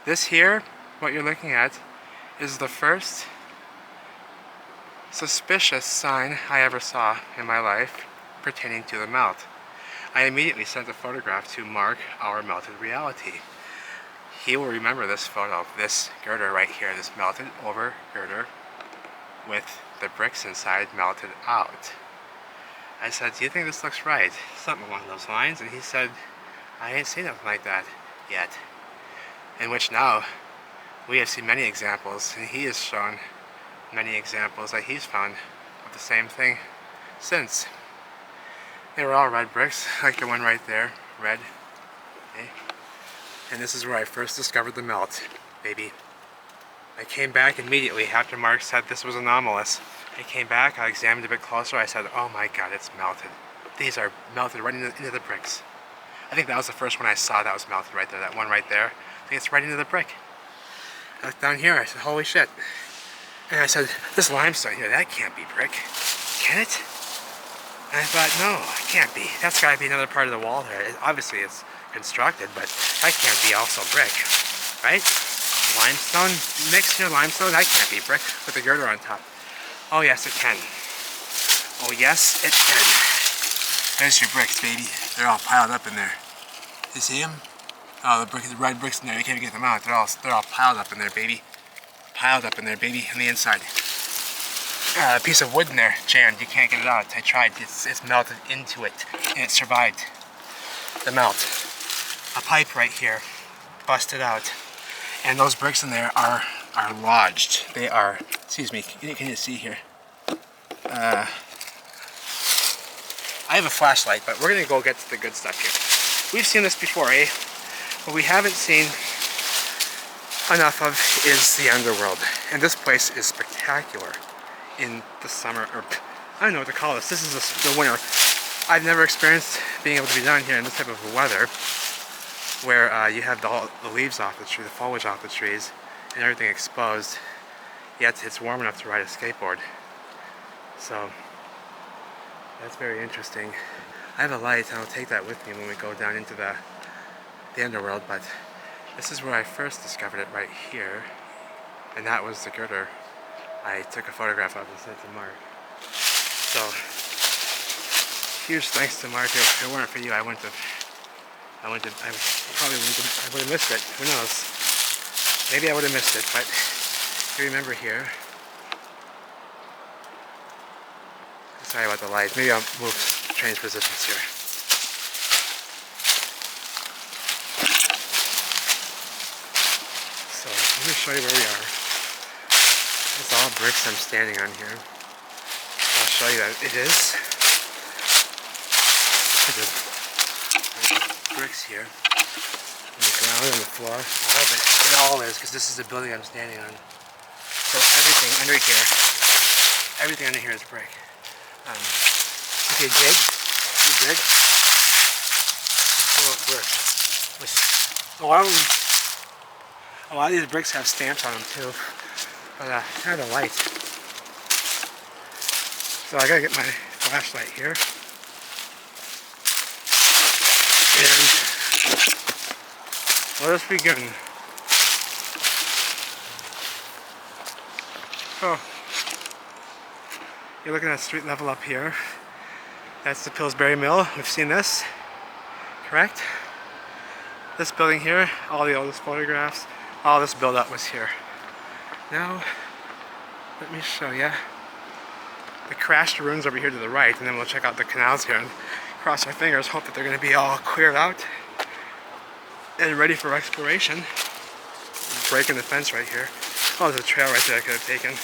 This here, what you're looking at, is the first suspicious sign I ever saw in my life pertaining to the melt. I immediately sent a photograph to Mark, our melted reality. He will remember this photo, this girder right here, this melted over girder with the bricks inside melted out. I said, do you think this looks right? Something along those lines. And he said, I ain't seen nothing like that yet. In which now, we have seen many examples, and he has shown many examples that he's found of the same thing since. They were all red bricks, like the one right there, red. Okay. And this is where I first discovered the melt, baby. I came back immediately after Mark said this was anomalous. I came back, I examined a bit closer, I said, oh my god, it's melted. These are melted right into the bricks. I think that was the first one I saw that was melted right there, that one right there. I think it's right into the brick. I looked down here, I said, holy shit. And I said, this limestone here, that can't be brick. Can it? And I thought, no, it can't be. That's gotta be another part of the wall there. Obviously it's constructed, but that can't be also brick, right? Limestone, mixed here limestone, that can't be brick with a girder on top. Oh yes, it can. Oh yes, it can. There's your bricks, baby. They're all piled up in there. You see them? Oh, the red bricks in there, you can't even get them out. They're all piled up in there, baby. Piled up in there, baby, on the inside. A piece of wood in there, Jan, you can't get it out. I tried, it's melted into it, and it survived the melt. A pipe right here, busted out. And those bricks in there are lodged. They are, excuse me, can you see here? I have a flashlight, but we're gonna go get to the good stuff here. We've seen this before, eh? What we haven't seen enough of is the Underworld. And this place is spectacular in the summer, or I don't know what to call this. This is the winter. I've never experienced being able to be down here in this type of weather, where you have the leaves off the tree, the foliage off the trees, and everything exposed, yet it's warm enough to ride a skateboard. So, that's very interesting. I have a light, and I'll take that with me when we go down into the Underworld, but this is where I first discovered it, right here, and that was the girder I took a photograph of and sent to Mark. So, huge thanks to Mark. If it weren't for you, I would have missed it. Who knows? Maybe I would have missed it, but you remember here. Sorry about the light. Maybe I'll change positions here. So let me show you where we are. It's all bricks I'm standing on here. I'll show you that it is. Bricks here. On the ground, on the floor, all of it. It all is, because this is the building I'm standing on. So everything under here is brick. If you dig, it's full of brick. A lot of these bricks have stamps on them too, but kind of light. So I gotta get my flashlight here. And let us begin. Oh, you're looking at street level up here. That's the Pillsbury Mill. We've seen this, correct? This building here, all the oldest photographs, all this build-up was here. Now, let me show you. The crashed ruins over here to the right, and then we'll check out the canals here and cross our fingers, hope that they're going to be all cleared out and ready for exploration. Breaking the fence right here. Oh, there's a trail right there I could have taken.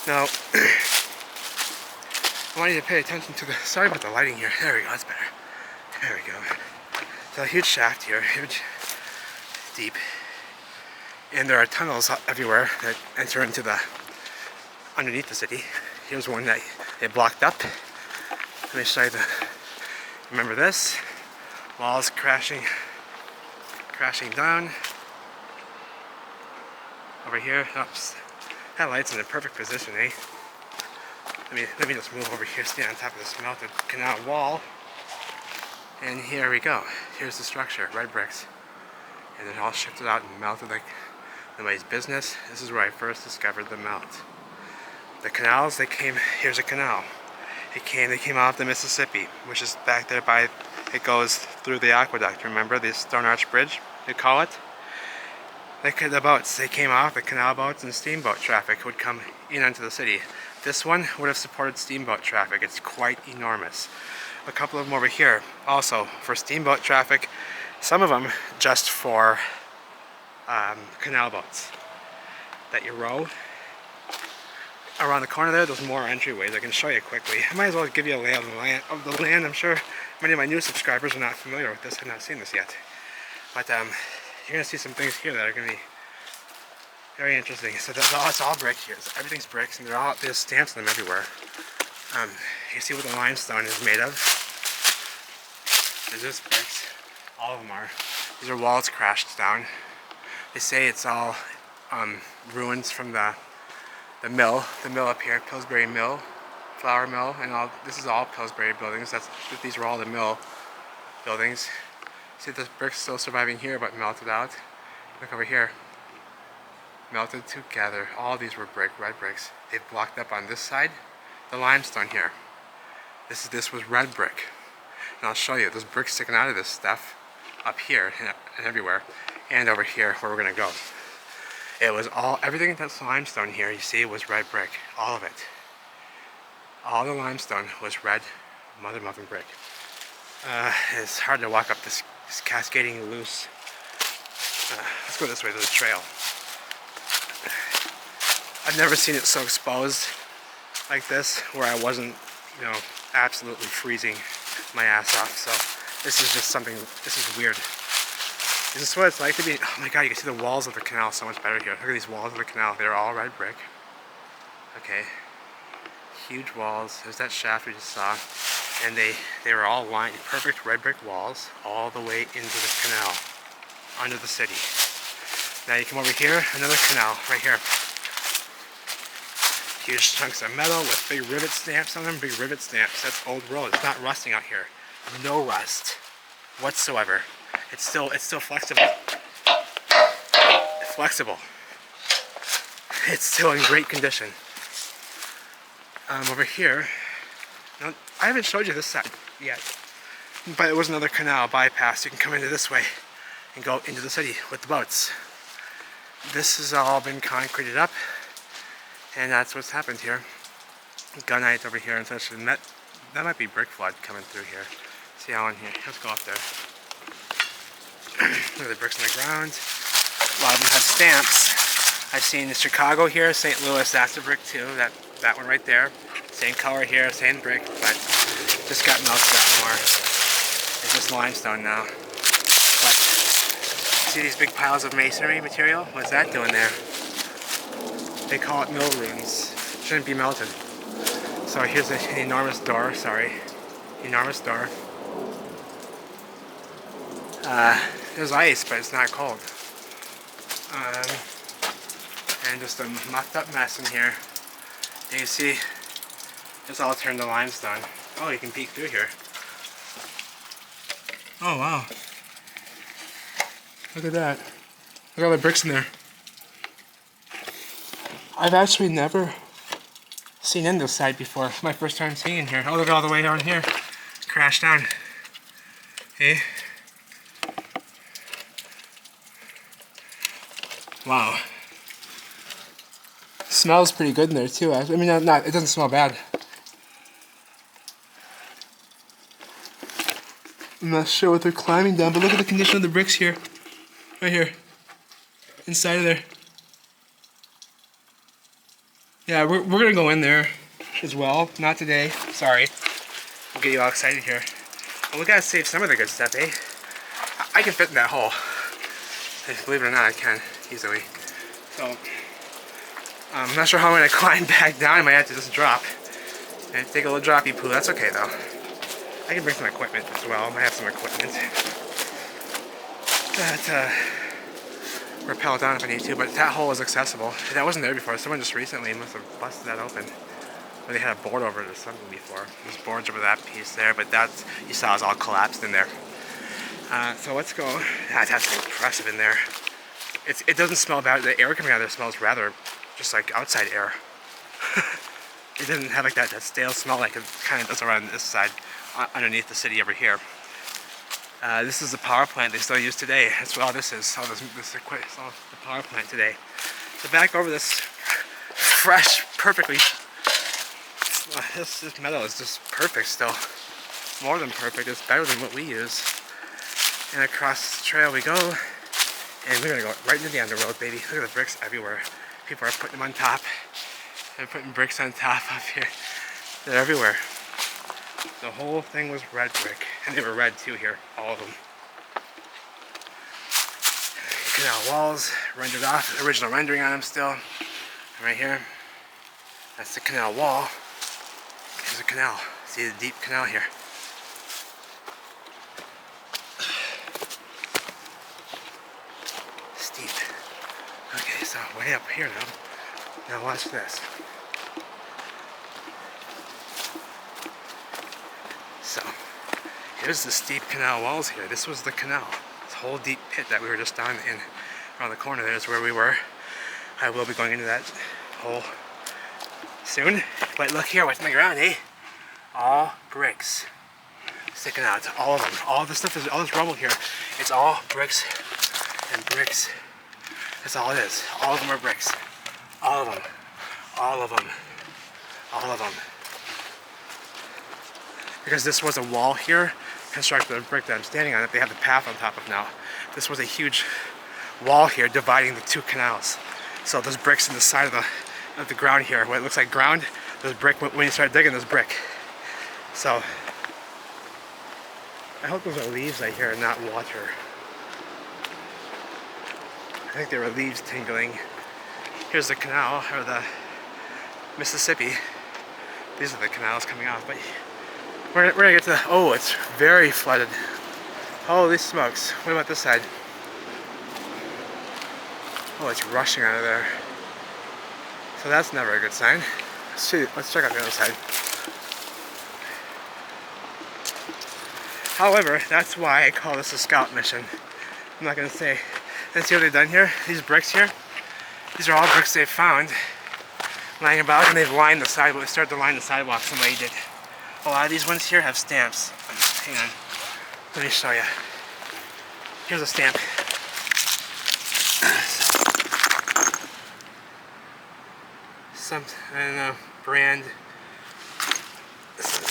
Now, I want you to pay attention to the, sorry about the lighting here. There we go, that's better. There we go. So a huge shaft here, huge, deep. And there are tunnels everywhere that enter into the, underneath the city. Here's one that they blocked up. Let me show you remember this? Walls crashing down. Over here, oops. That light's in the perfect position, eh? Let me just move over here, stand on top of this melted canal wall. And here we go. Here's the structure, red bricks. and it all shifted out and melted like nobody's business. This is where I first discovered the melt. The canals, they came, here's a canal. They came off the Mississippi, which is back there by, it goes through the aqueduct, remember the Stone Arch Bridge, they call it? The boats, they came off, the canal boats and steamboat traffic would come in onto the city. This one would have supported steamboat traffic, it's quite enormous. A couple of them over here, also for steamboat traffic, some of them just for canal boats that you row. Around the corner there, there's more entryways. I can show you quickly. I might as well give you a layout of the land. I'm sure many of my new subscribers are not familiar with this, have not seen this yet. But you're going to see some things here that are going to be very interesting. So it's all brick here. So everything's bricks, and there's stamps on them everywhere. You see what the limestone is made of. There's just bricks. All of them are. These are walls crashed down. They say it's all ruins from the mill up here, Pillsbury Mill, flour mill, and all. This is all Pillsbury buildings. These were all the mill buildings. See the bricks still surviving here, but melted out. Look over here, melted together. All these were red bricks. They've blocked up on this side, the limestone here. This was red brick, and I'll show you. There's bricks sticking out of this stuff up here and everywhere, and over here where we're gonna go. It was everything that's limestone here, you see, was red brick. All of it. All the limestone was red mother muffin brick. It's hard to walk up this cascading loose. Let's go this way to the trail. I've never seen it so exposed like this, where I wasn't, absolutely freezing my ass off. So this is just something, this is weird. Is this what it's like to be? Oh my god, you can see the walls of the canal so much better here. Look at these walls of the canal. They're all red brick. Okay. Huge walls. There's that shaft we just saw. And they were all lined, perfect red brick walls, all the way into the canal, under the city. Now you come over here, another canal, right here. Huge chunks of metal with big rivet stamps on them, big rivet stamps. That's old road. It's not rusting out here. No rust whatsoever. It's still flexible. Flexible. It's still in great condition. Over here, now, I haven't showed you this side yet, but it was another canal bypass. You can come into this way and go into the city with the boats. This has all been concreted up, and that's what's happened here. Gunite over here and such, and that might be brick flood coming through here. See how in here? Let's go up there. Look at the bricks on the ground. A lot of them have stamps. I've seen Chicago here, St. Louis, that's a brick too. That one right there. Same color here, same brick, but just got melted out more. It's just limestone now. But see these big piles of masonry material? What's that doing there? They call it mill ruins. Shouldn't be melted. So here's an enormous door, sorry. Enormous door. There's ice, but it's not cold. And just a mucked up mess in here. And you see, it's all turned to limestone. Oh, you can peek through here. Oh, wow. Look at that. Look at all the bricks in there. I've actually never seen in this side before. It's my first time seeing in here. Oh, look all the way down here. Crashed down. Hey. Wow. Smells pretty good in there too. I mean, it doesn't smell bad. I'm not sure what they're climbing down, but look at the condition of the bricks here. Right here. Inside of there. Yeah, we're gonna go in there as well. Not today. Sorry. We'll get you all excited here. Well, we gotta save some of the good stuff, eh? I can fit in that hole. Believe it or not, I can easily. So, I'm not sure how I'm gonna climb back down. I might have to just drop and take a little droppy poo. That's okay though. I can bring some equipment as well. I might have some equipment that rappel down if I need to, but that hole is accessible. That wasn't there before. Someone just recently must have busted that open. Or they had a board over it or something before. There's boards over that piece there, but that, you saw, is all collapsed in there. So let's go. That's impressive in there. It doesn't smell bad. The air coming out of there smells rather just like outside air. It doesn't have like that stale smell like it kind of does around this side, underneath the city over here. This is the power plant they still use today. That's what all this is. All this equipment, all the power plant today. So back over this fresh, perfectly. This metal is just perfect still. More than perfect. It's better than what we use. And across the trail we go. And we're gonna go right into the Underworld, baby. Look at the bricks everywhere. People are putting them on top. They're putting bricks on top up here. They're everywhere. The whole thing was red brick. And they were red too here, all of them. Canal walls, rendered off, original rendering on them still. Right here. That's the canal wall. Here's a canal. See the deep canal here. Steep. Okay, so way up here now. Now watch this. So, here's the steep canal walls here. This was the canal. This whole deep pit that we were just down in. Around the corner there is where we were. I will be going into that hole soon. But look here, what's in the ground, eh? All bricks. Sticking out, all of them. All this stuff, all this rubble here, it's all bricks and bricks. That's all it is. All of them are bricks. All of them. All of them. All of them. Because this was a wall here, constructed of brick that I'm standing on, that they have the path on top of now. This was a huge wall here dividing the two canals. So those bricks in the side of the ground here, what it looks like ground, there's brick, when you start digging, there's brick. So, I hope those are leaves I hear and not water. I think they were leaves tingling. Here's the canal, or the Mississippi. These are the canals coming off, but we're gonna get to the, oh, it's very flooded. Holy smokes. What about this side? Oh, it's rushing out of there. So that's never a good sign. Let's check out the other side. However, that's why I call this a scout mission. I'm not gonna say. And see what they've done here? These bricks here? These are all bricks they've found lying about, and they've lined the sidewalk. They started to line the sidewalk. Somebody did. A lot of these ones here have stamps. Hang on. Let me show you. Here's a stamp. Some, I don't know, brand.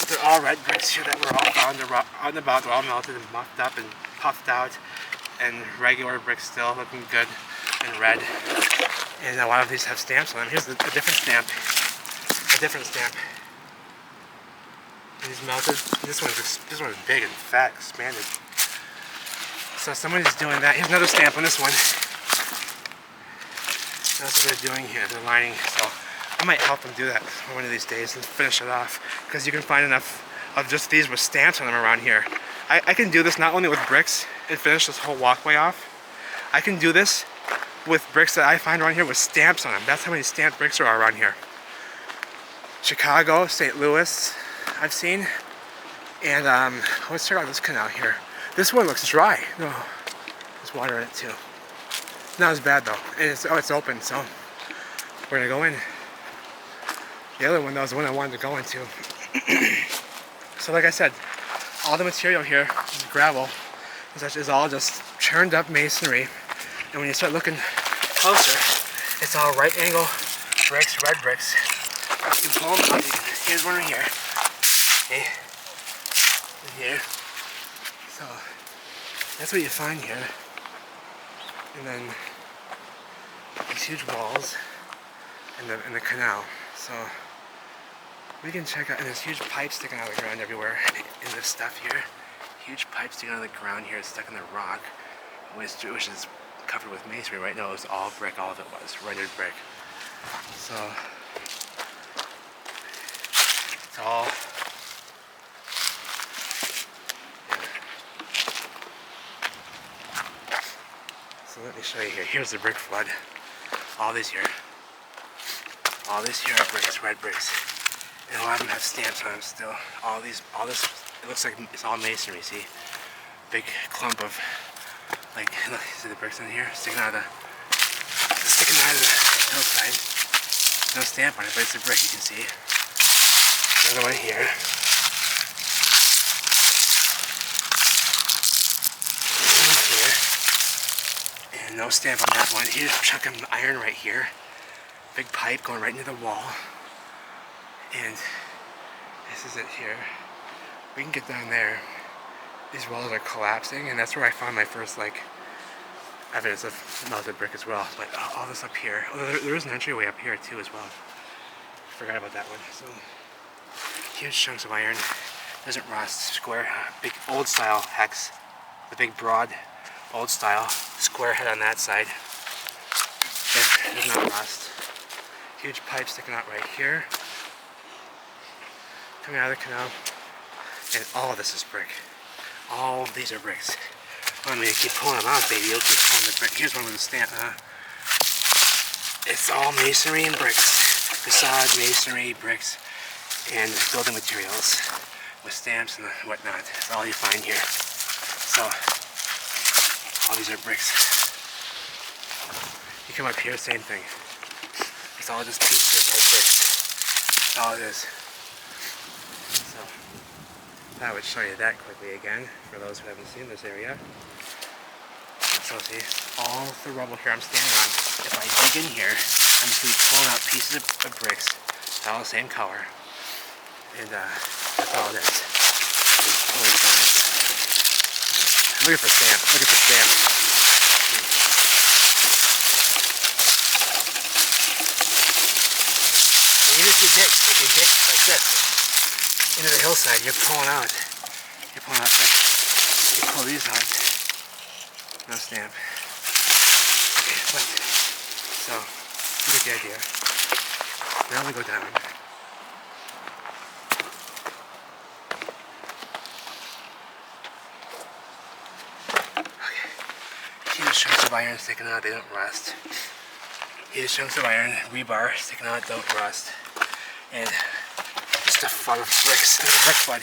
They're all red bricks here that were all found out and about. They're all melted and muffed up and puffed out. And regular bricks still looking good and red. And a lot of these have stamps on them. Here's a different stamp. A different stamp. These melted. This one's big and fat, expanded. So somebody's doing that. Here's another stamp on this one. That's what they're doing here. They're lining. So I might help them do that one of these days and finish it off, because you can find enough of just these with stamps on them around here. I can do this not only with bricks and finish this whole walkway off. I can do this with bricks that I find around here with stamps on them. That's how many stamped bricks there are around here. Chicago, St. Louis, I've seen. And let's check out this canal here. This one looks dry. No, there's water in it too. Not as bad though. And it's open, so we're gonna go in. The other one though is the one I wanted to go into. So like I said, all the material here, gravel, is all just churned up masonry. And when you start looking closer, it's all right angle bricks, red bricks. You can pull them out. Here's one right here. Okay. Here. So that's what you find here. And then these huge walls and the canal. So we can check out, and there's huge pipes sticking out of the ground everywhere in this stuff here. Huge pipes sticking out of the ground here, stuck in the rock, which is covered with masonry. Right now it was all brick, all of it was rendered brick. So it's all, yeah. So let me show you here. Here's the brick flood. All these here. All these here are bricks, red bricks. And a lot of them have stamps on them still. All this, it looks like it's all masonry, see? big clump of, like, look, see the bricks in here? Sticking out of the hillside. No stamp on it, but it's a brick, you can see. Another one here. And no stamp on that one. Here's a chunk of iron right here. Big pipe going right into the wall. And this is it here. We can get down there. These walls are collapsing, and that's where I found my first, like, evidence of melted brick as well. But all this up here. Oh, there is an entryway up here too as well. Forgot about that one. So huge chunks of iron. Doesn't rust. Square, big old style hex. The big broad old style square head on that side. Does not rust. Huge pipe sticking out right here. Coming out of the canal. And all of this is brick. All of these are bricks. I mean, keep pulling them out, baby. You'll keep pulling the brick. Here's one with a stamp. It's all masonry and bricks. Facade, masonry, bricks, and building materials with stamps and whatnot. That's all you find here. So, all these are bricks. You come up here, same thing. It's all just pieces of bricks. That's all it is. So, I would show you that quickly again for those who haven't seen this area. So see, all the rubble here I'm standing on, if I dig in here, I'm just going to be pulling out pieces of bricks, all the same color, and that's all it is. Just pulling it down. I'm looking for stamp, looking for stamp. And even if you dig like this, into the hillside, you're pulling out bricks. You pull these out. No stamp. Okay, but, so, you get the idea. Now we go down. Okay. Huge chunks of iron sticking out, they don't rust. Huge chunks of iron, rebar sticking out, don't rust. And just a flood of bricks. Look at the brick flood.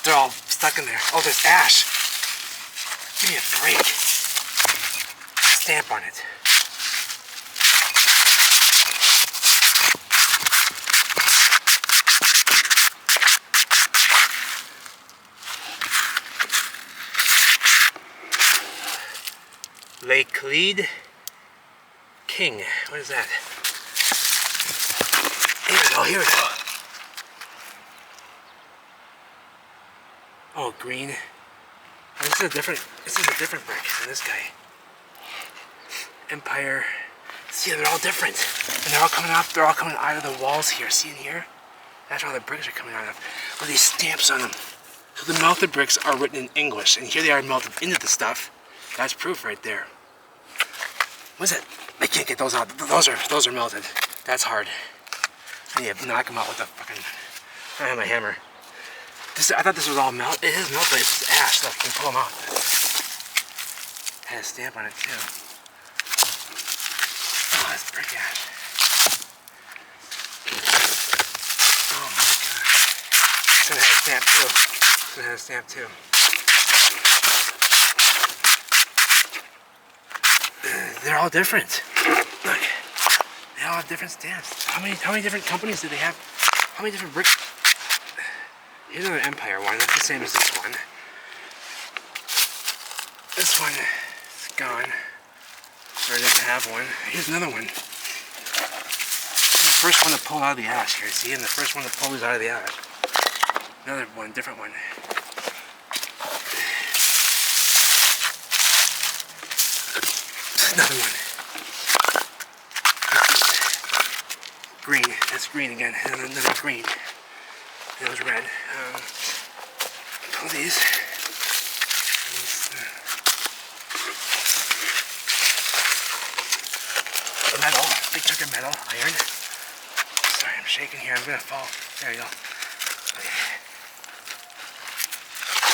They're all stuck in there. Oh, there's ash. Give me a break. Stamp on it. Lake Lead King. What is that? Here we go. Oh, green. Oh, this is a different brick than this guy. Empire. See, they're all different. And they're all coming out of the walls here. See in here? That's where all the bricks are coming out of. With these stamps on them. So the melted bricks are written in English, and here they are melted into the stuff. That's proof right there. What's it? I can't get those out. Those are melted. That's hard. I need to knock them out with the fucking. I have my hammer. I thought this was all melt. It is melted. It's just ash. Look, you can pull them out. It has a stamp on it too. Oh, that's brick ash. Oh my god. This one has a stamp too. This one has a stamp too. They're all different. Look. They all have different stamps. How many different companies do they have? How many different bricks? Here's another Empire one. That's the same as this one. This one is gone. Or didn't have one. Here's another one. This is the first one to pull out of the ash here. See? And the first one to pull these out of the ash. Another one, different one. Another one. Green. That's green again. And another green. And it was red. Pull these. Metal. Big chunk of metal. Iron. Sorry, I'm shaking here. I'm gonna fall. There you go.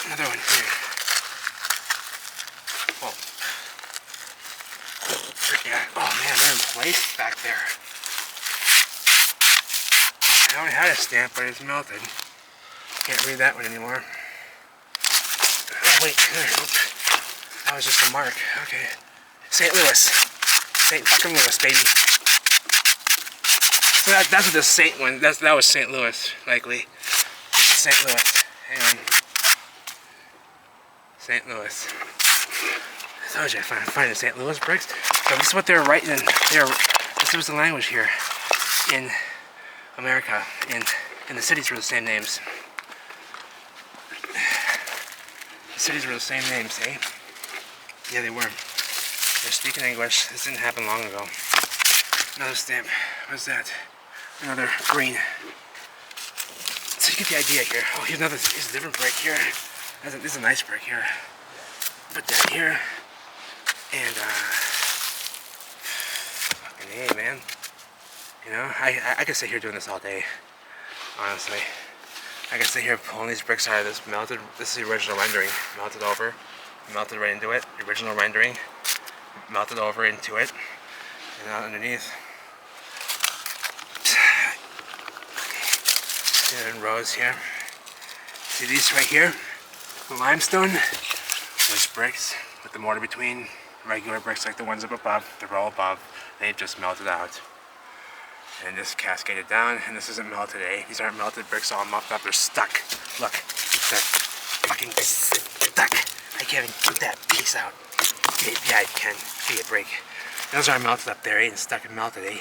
Another one here. Oh. Yeah. Oh man, they're in place back there. I only had a stamp, but it's melted. Can't read that one anymore. Oh, wait. Nope. That was just a mark. Okay. St. Louis. St. fucking Louis, baby. So that's what the Saint one. That was St. Louis, likely. This is St. Louis. Hang on. St. Louis. I told you I find the St. Louis bricks. So this is what they're writing in. This was the language here in America, and the cities were the same names. The cities were the same names, eh? Yeah, they were. They're speaking English. This didn't happen long ago. Another stamp. What's that? Another green. So you get the idea here. Oh, here's a different brick here. This is a nice brick here. Put that here. And, fucking A, man. You know, I could sit here doing this all day. Honestly. I could sit here pulling these bricks out of this melted. This is the original rendering. Melted over. Melted right into it. The original rendering. Melted over into it. And out underneath. In rows here. See these right here? The limestone. There's bricks with the mortar between. Regular bricks like the ones up above. They're all above. They've just melted out. And just cascaded down. And this isn't melted, eh? These aren't melted bricks all muffed up. They're stuck. Look. They're fucking stuck. I can't even put that piece out. Yeah, I can. Give me a break. Those aren't melted up there, eh? And stuck and melted, eh?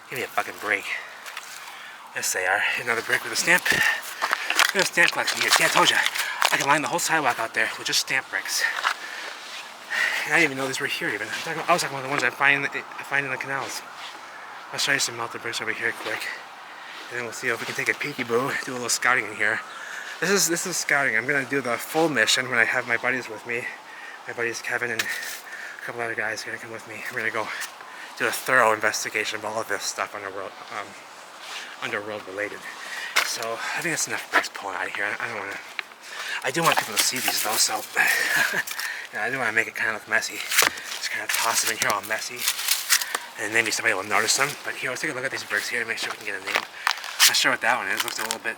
Give me a fucking break. Yes, they are. Another brick with a stamp. There's a stamp collection here. See, I told you. I can line the whole sidewalk out there with just stamp bricks. And I didn't even know these were here even. I was talking about the ones I find in the canals. I'll show you some melted bricks over here quick. And then we'll see if we can take a peeky boo, do a little scouting in here. This is scouting. I'm going to do the full mission when I have my buddies with me. My buddies Kevin and a couple other guys are going to come with me. We're going to go do a thorough investigation of all of this stuff Underworld related. So I think that's enough bricks pulling out of here. I do want people to see these though, so yeah, I do want to make it kind of look messy. Just kind of toss them in here all messy, and maybe somebody will notice them. But here, let's take a look at these bricks here to make sure we can get a name. I'm not sure what that one is. Looks a little bit.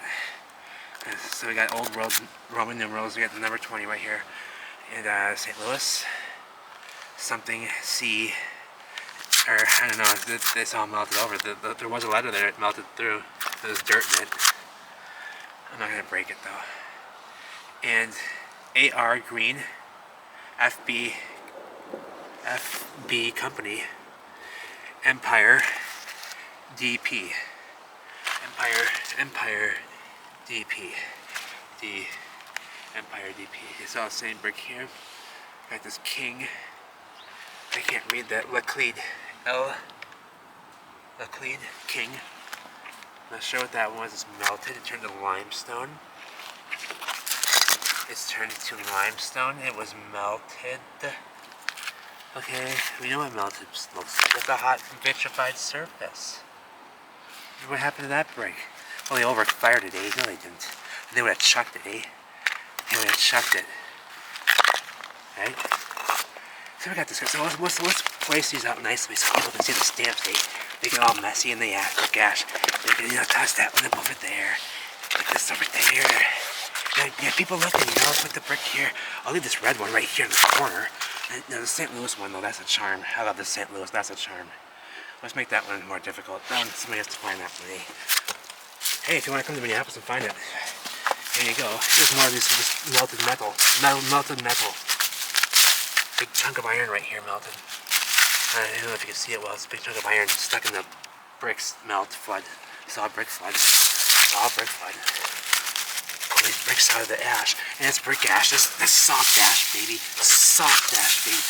So we got old world Roman numerals. We got the number 20 right here, and St. Louis, something C. Or, I don't know, it's all melted over. There was a letter there that melted through. There's dirt in it. I'm not going to break it though. And AR Green, FB Company, Empire DP. Empire DP. Empire DP. It's all the same brick here. Got this king. I can't read that. Laclede. Laclede King. I'm not sure what that was. It's melted. It turned to limestone. It's turned into limestone. It was melted. Okay, we know what melted looks like. It's a hot vitrified surface. What happened to that brick? Well, they overfired it, eh? No, they didn't. They would have chucked it, eh? They would have chucked it. Right? So we got this. So let's place these out nicely so people can see the stamps. They get all messy and they ask, oh gosh, they can, toss that one up over there. Put this over there. Yeah, people looking, I'll put the brick here. I'll leave this red one right here in the corner. And, the St. Louis one though, that's a charm. I love the St. Louis, that's a charm. Let's make that one more difficult. Somebody has to find that for me. Hey, if you want to come to Minneapolis and find it, there you go. There's more of this melted metal. Melted metal. Big chunk of iron right here melted. I don't know if you can see it well. It's a big chunk of iron stuck in the bricks melt flood. It's all brick flood. It's all brick flood. Pull these bricks out of the ash. And it's brick ash. This soft ash, baby. Soft ash, baby.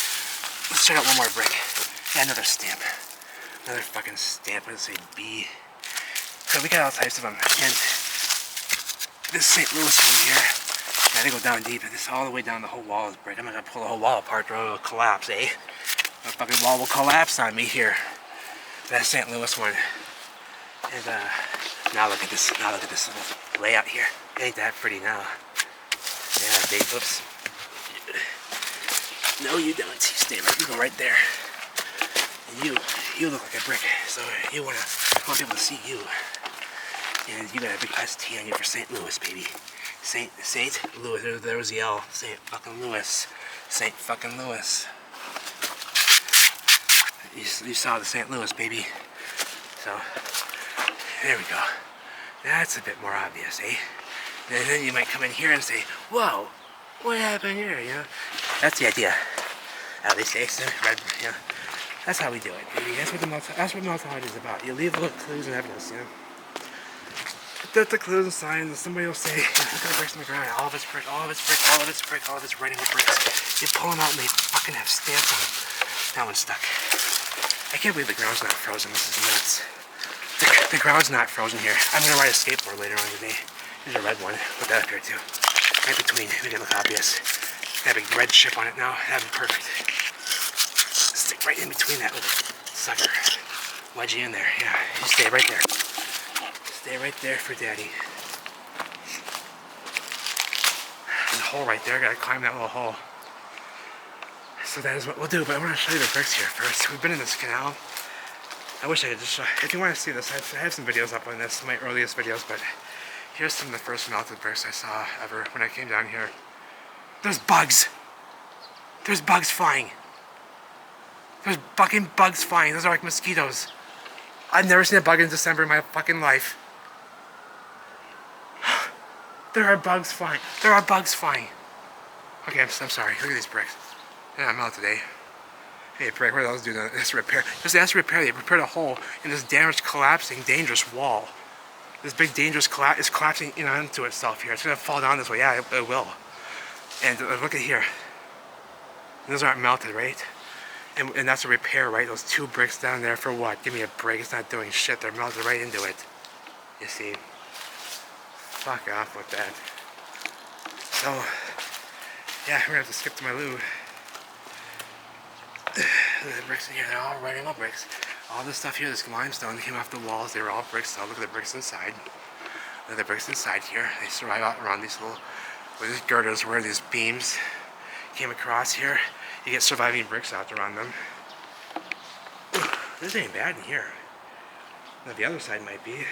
Let's check out one more brick. Yeah, another stamp. Another fucking stamp. Let's say B. So we got all types of them. And this St. Louis one here. Yeah, they go down deep. This all the way down the whole wall is brick. I'm not gonna pull the whole wall apart or it'll collapse, eh? The fucking wall will collapse on me here. That's St. Louis one. And now look at this. Now look at this little layout here. Ain't that pretty now? Yeah, babe. Oops. No, you don't. You stay right. You go right there. And you look like a brick. So you want people to see you. And you got a big ST on you for St. Louis, baby. Saint Louis. There was the L. Saint fucking Louis. Saint fucking Louis. You saw the St. Louis, baby. So, there we go. That's a bit more obvious, eh? And then you might come in here and say, whoa, what happened here, you know? That's the idea. At least, eh? Red, you know? That's how we do it, baby. That's what multi-hard is about. You leave little clues and evidence, you know? Put the clues and signs, and somebody will say, look at the bricks on the ground. All of it's brick, all of it's brick, all of it's brick, all of it's writing with bricks. You pull them out and they fucking have stamps on them. That one's stuck. I can't believe the ground's not frozen. This is nuts. The ground's not frozen here. I'm gonna ride a skateboard later on today. There's a red one. Put that up here too. Right between. Make it look obvious. Have a red chip on it now. That'd be perfect. Stick right in between that little sucker. Wedge you in there. Yeah. You stay right there. Stay right there for daddy. There's a hole right there. Gotta climb that little hole. So that is what we'll do, but I want to show you the bricks here first. We've been in this canal. I wish I could just show, if you want to see this, I have some videos up on this, my earliest videos, but here's some of the first melted bricks I saw ever when I came down here. There's bugs! There's bugs flying! There's fucking bugs flying. Those are like mosquitoes. I've never seen a bug in December in my fucking life. There are bugs flying. There are bugs flying. Okay, I'm sorry. Look at these bricks. Yeah, I'm out today. Hey, brick, what are those doing? This repair. Just ask repair. They repaired a hole in this damaged, collapsing, dangerous wall. This big, dangerous is collapsing in onto itself here. It's gonna fall down this way. Yeah, it will. And look at here. Those aren't melted, right? And that's a repair, right? Those two bricks down there for what? Give me a break. It's not doing shit. They're melted right into it. You see? Fuck off with that. So, yeah, we're gonna have to skip to my loo. Look at the bricks in here, they're all writing up bricks. All this stuff here, this limestone came off the walls, they were all bricks, so look at the bricks inside. Look at the bricks inside here. They survive out around these little, where these girders, where these beams came across here. You get surviving bricks out around them. This ain't bad in here. Now the other side might be.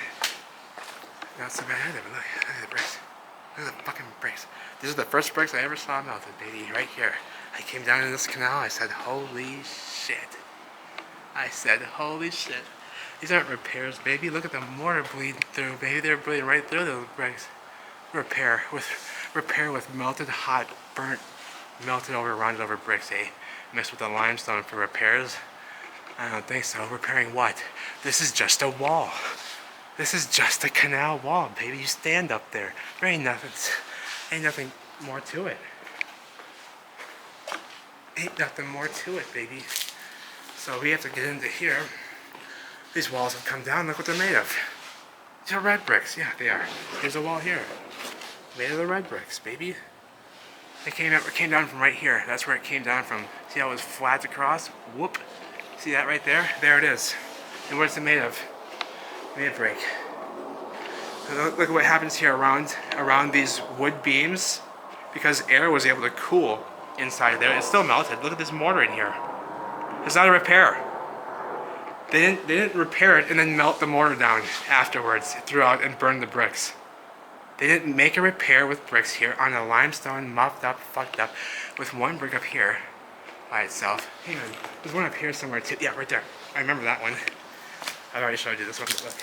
Not so bad either, but look at the bricks. Look at the fucking bricks. These are the first bricks I ever saw melted, baby, right here. I came down in this canal, I said, holy shit. I said, holy shit. These aren't repairs, baby. Look at the mortar bleeding through, baby. They're bleeding right through those bricks. Repair with melted, hot, burnt, melted over, rounded over bricks, eh? Mixed with the limestone for repairs? I don't think so. Repairing what? This is just a wall. This is just a canal wall, baby. You stand up there. There ain't nothing more to it. Ain't nothing more to it, baby. So we have to get into here. These walls have come down. Look what they're made of. These are red bricks. Yeah, they are. Here's a wall here. Made of the red bricks, baby. It came down from right here. That's where it came down from. See how it was flat across? Whoop. See that right there? There it is. And what's it made of? Made of brick. Look at what happens here around these wood beams. Because air was able to cool inside there. It's still melted. Look at this mortar in here. It's not a repair. They didn't repair it and then melt the mortar down afterwards, throughout, and burn the bricks. They didn't make a repair with bricks here on a limestone, muffed up, fucked up, with one brick up here by itself. Hang on, there's one up here somewhere too. Yeah, right there. I remember that one. I've already showed you this one. Look.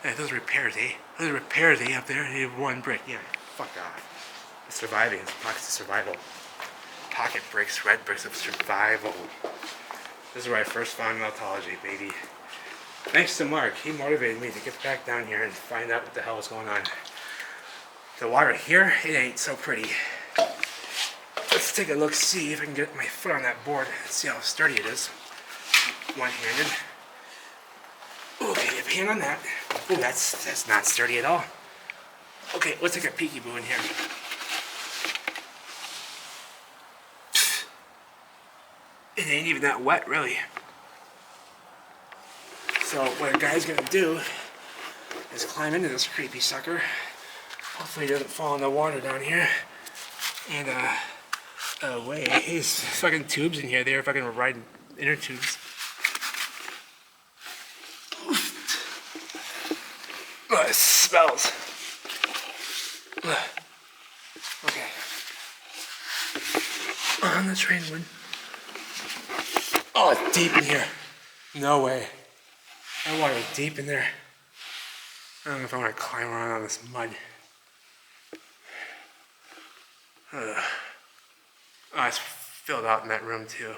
Yeah, those repairs, eh? Those repairs, eh? Up there, they have one brick. Yeah, fuck off. It's surviving. It's pockets of survival. Pocket bricks, red bricks of survival. This is where I first found meltology, baby. Thanks to Mark. He motivated me to get back down here and find out what the hell was going on. The water here, it ain't so pretty. Let's take a look, see if I can get my foot on that board and see how sturdy it is. One-handed. Okay, a hand on that. Oh, that's not sturdy at all. Okay, let's take a peekaboo in here. It ain't even that wet, really. So what a guy's gonna do is climb into this creepy sucker. Hopefully he doesn't fall in the water down here. And wait, these fucking tubes in here, they're fucking riding inner tubes. Oh, it smells. on the train would. Oh, it's deep in here. No way. That water is deep in there. I don't know if I want to climb around on this mud. Oh, it's filled out in that room too.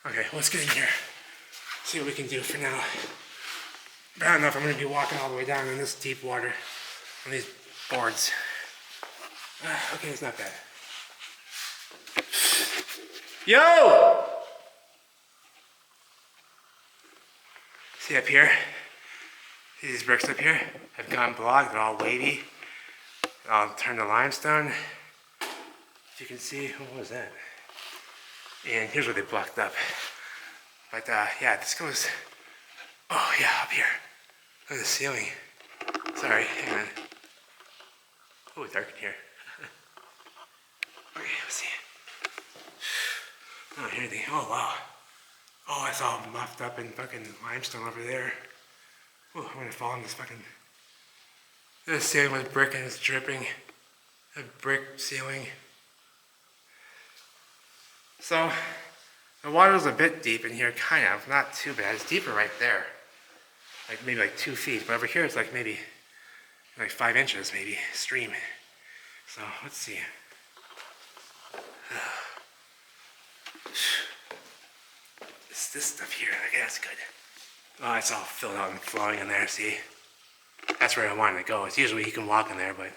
Okay, let's get in here. See what we can do for now. But I don't know if I'm going to be walking all the way down in this deep water on these boards. Okay, it's not bad. Yo! See up here? See these bricks up here? Have gone blocked, they're all wavy. They're all turned to limestone. If you can see, what was that? And here's where they blocked up. But yeah, this goes, oh yeah, up here. Look at the ceiling. Sorry, hang on. Oh, it's dark in here. Okay, let's see. I don't hear anything. Oh, wow. Oh, it's all muffed up in fucking limestone over there. Oh, I'm gonna fall in this fucking... This ceiling was brick and it's dripping. A brick ceiling. So, the water's a bit deep in here, kind of. Not too bad. It's deeper right there. Like maybe like 2 feet. But over here it's like maybe like 5 inches, maybe, stream. So, let's see. It's this stuff here. Okay, that's good. Oh, it's all filled out and flowing in there, see? That's where I wanted to go. It's usually you can walk in there, but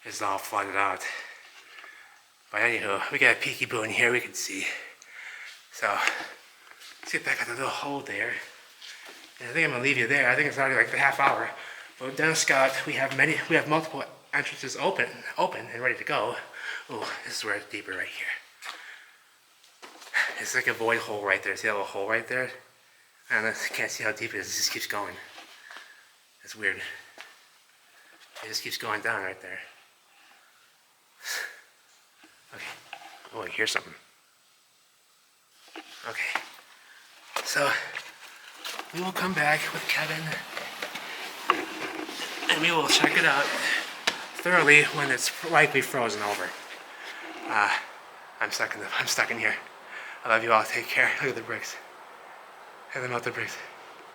it's all flooded out. But anywho, we got a peeky-boo in here we can see. So, let's get back at the little hole there. And I think I'm gonna leave you there. I think it's already like the half hour. But down Scout, we have multiple entrances open and ready to go. Oh, this is where it's deeper right here. It's like a void hole right there. See that little hole right there? I can't see how deep it is. It just keeps going. It's weird. It just keeps going down right there. Okay. Oh, I hear something. Okay. So, we will come back with Kevin and we will check it out thoroughly when it's likely frozen over. I'm stuck in here. I love you all. Take care. Look at the bricks. Have them out the bricks.